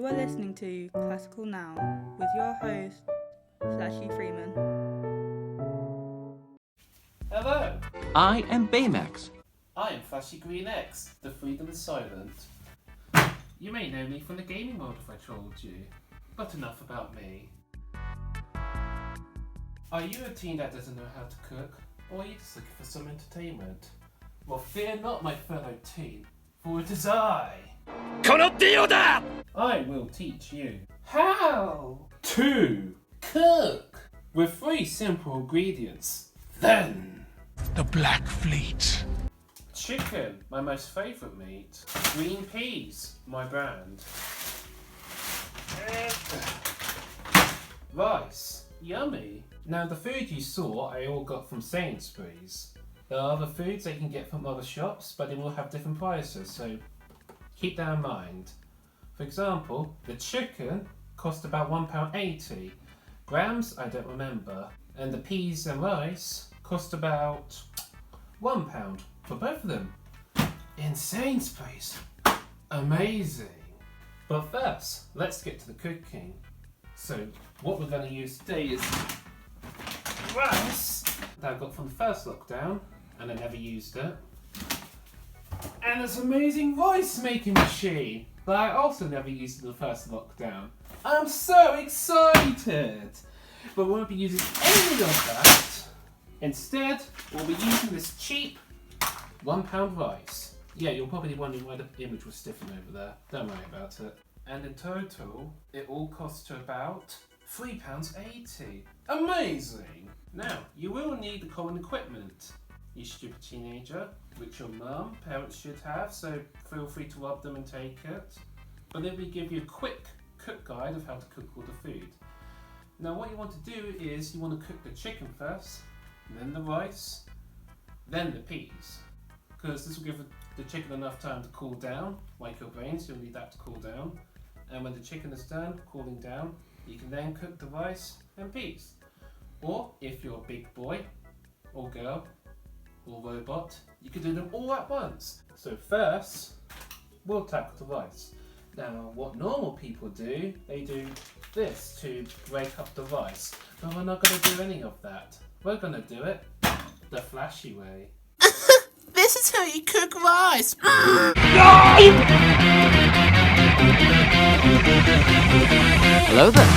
You are listening to Classical Now with your host, Flashy Freeman. Hello, I am Baymax. I am Flashy Green X, the Freedom is Silent. You may know me from the gaming world if I told you, but enough about me. Are you a teen that doesn't know how to cook, or are you just looking for some entertainment? Well, fear not, my fellow teen, for it is I will teach you how to cook with 3 simple ingredients. Then, The Black Fleet. chicken, my most favourite meat. Green peas, my brand. Rice, yummy. Now the food you saw I all got from Sainsbury's. There are other foods they can get from other shops, but they will have different prices, so keep that in mind. For example, the chicken cost about £1.80. Grams, I don't remember. And the peas and rice cost about £1 for both of them. In Sainsbury's. Amazing. But first, let's get to the cooking. So, what we're going to use today is rice that I got from the first lockdown, and I never used it. And this amazing rice making machine that I also never used in the first lockdown. I'm so excited! But we won't be using any of that. Instead, we'll be using this cheap £1 rice. Yeah, you're probably wondering why the image was stiffened over there. Don't worry about it. And in total, it all costs to about £3.80. Amazing! Now, you will need the common equipment. You stupid teenager, which your mum, parents should have, so feel free to rob them and take it. But then we give you a quick cook guide of how to cook all the food. Now what you want to do is you want to cook the chicken first, then the rice, then the peas. Because this will give the chicken enough time to cool down, like your brain, so you'll need that to cool down. And when the chicken is done, cooling down, you can then cook the rice and peas. Or if you're a big boy, or girl, or robot, you can do them all at once. So first, we'll tackle the rice. Now, what normal people do, they do this to break up the rice. But we're not going to do any of that. We're going to do it the flashy way. This is how you cook rice. Hello there.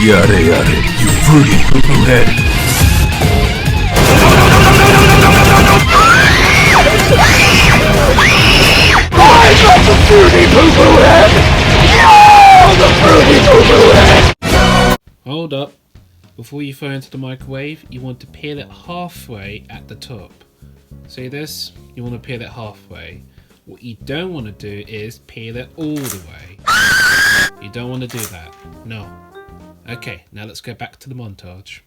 Yare yare, you fruity poo-poo head. I got the fruity poo-poo head! Oh, the fruity poo-poo head! Hold up. Before you throw it into the microwave, you want to peel it halfway at the top. See this? You want to peel it halfway. What you don't want to do is peel it all the way. You don't want to do that. No. Okay, now let's go back to the montage.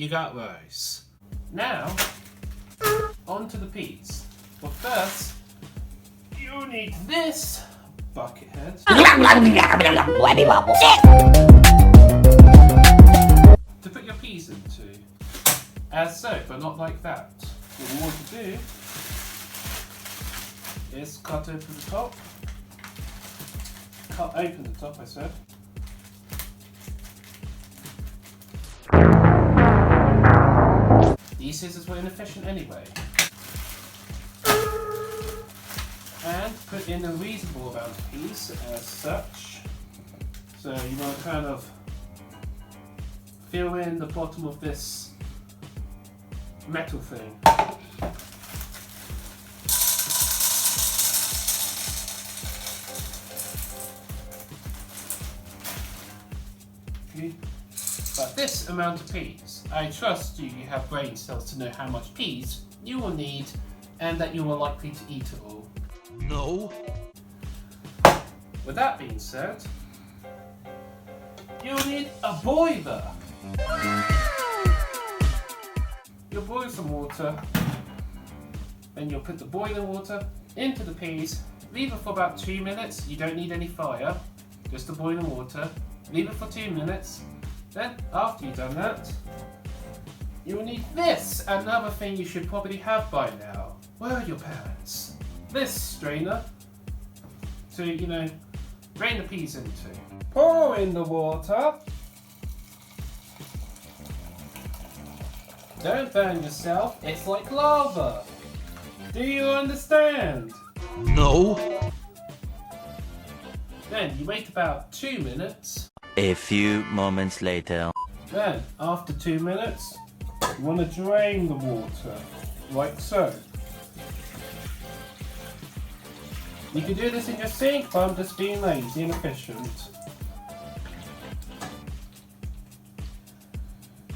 you got rice. Now, on to the peas. But first, you need this bucket head to put your peas into. As so, but not like that. What we want to do is cut open the top. Cut open the top, I said. These scissors were inefficient anyway. And put in a reasonable amount of peas as such. So you want to kind of fill in the bottom of this metal thing. But this amount of peas, I trust you have brain cells to know how much peas you will need and that you are likely to eat it all. No. With that being said, you'll need a boiler. You'll boil some water, then you'll put the boiling water into the peas, leave it for about 2 minutes. You don't need any fire, just the boiling water. Leave it for 2 minutes. Then, after you've done that, you will need this, another thing you should probably have by now. Where are your parents? This strainer to, drain the peas into. Pour in the water. Don't burn yourself, it's like lava. Do you understand? No. Then you wait about 2 minutes. A few moments later. Then, after 2 minutes, you want to drain the water, like so. You can do this in your sink, but I'm just being lazy and efficient.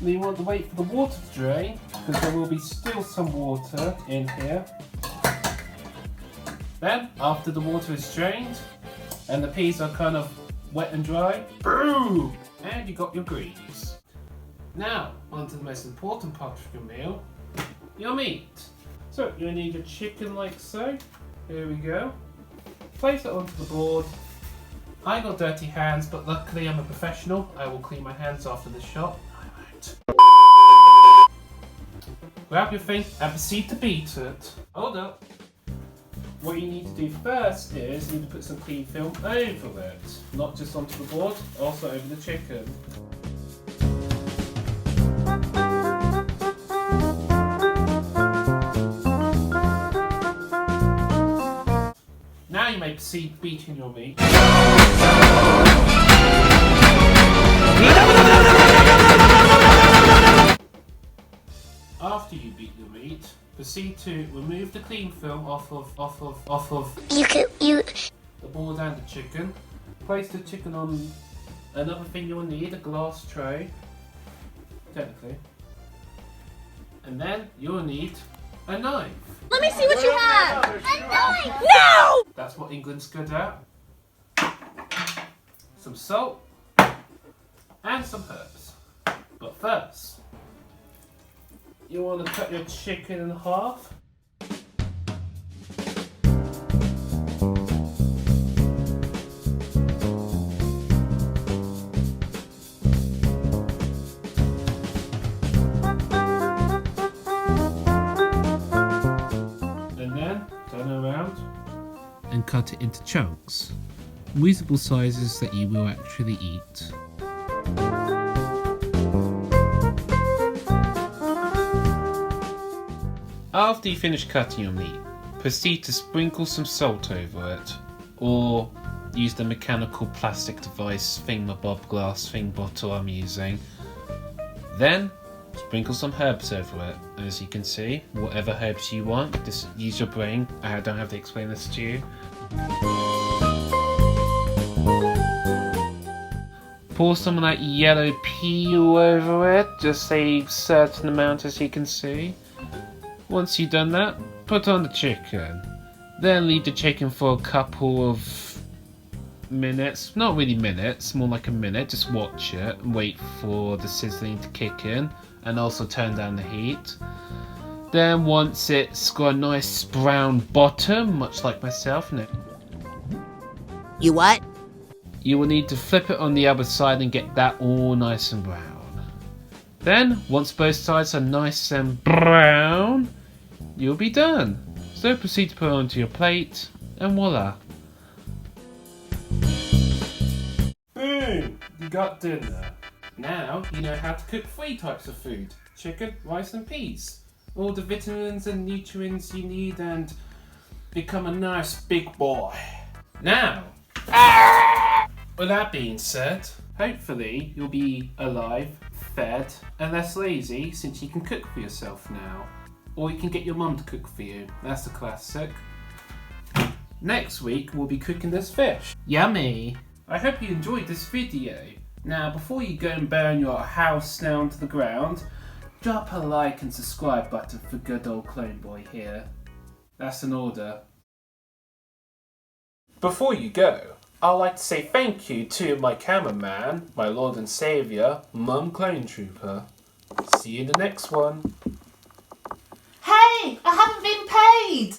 Then you want to wait for the water to drain, because there will be still some water in here. Then, after the water is drained, and the peas are kind of wet and dry, boom! And you got your greens. Now, on to the most important part of your meal, your meat. So, you'll need your chicken like so. Here we go. Place it onto the board. I got dirty hands, but luckily I'm a professional. I will clean my hands after this shot. I won't. Grab your thing and proceed to beat it. Hold up. What you need to do first is you need to put some clean film over it. Not just onto the board, also over the chicken. Now you may proceed beating your meat. After you beat your meat, proceed to remove the clean film off of the board and the chicken. Place the chicken on another thing you'll need, a glass tray, technically. And then you'll need a knife. Let me see what you have! A knife! No! That's what England's good at. Some salt and some herbs. But first, you want to cut your chicken in half. And then turn it around and cut it into chunks. Reasonable sizes that you will actually eat. After you finish cutting your meat, proceed to sprinkle some salt over it, or use the mechanical plastic device thingamabob glass thing bottle I'm using. Then sprinkle some herbs over it. As you can see, whatever herbs you want, just use your brain. I don't have to explain this to you. Pour some of that yellow peel over it, just a certain amount as you can see. Once you've done that, put on the chicken. Then leave the chicken for a couple of minutes. Not really minutes, more like a minute. Just watch it and wait for the sizzling to kick in. and also turn down the heat. Then once it's got a nice brown bottom, much like myself, You what? you will need to flip it on the other side and get that all nice and brown. Then, once both sides are nice and brown, you'll be done. So proceed to put it onto your plate, and voila. Boom! You got dinner. Now you know how to cook 3 types of food: chicken, rice and peas. All the vitamins and nutrients you need, and become a nice big boy. Now, with that being said, hopefully you'll be alive, fed, and less lazy since you can cook for yourself now. Or you can get your mum to cook for you. That's a classic. Next week we'll be cooking this fish. Yummy! I hope you enjoyed this video. Now before you go and burn your house down to the ground, drop a like and subscribe button for good old Clone Boy here. That's an order. Before you go, I'd like to say thank you to my cameraman, my Lord and Saviour, Mum Clone Trooper. See you in the next one. Hey, I haven't been paid!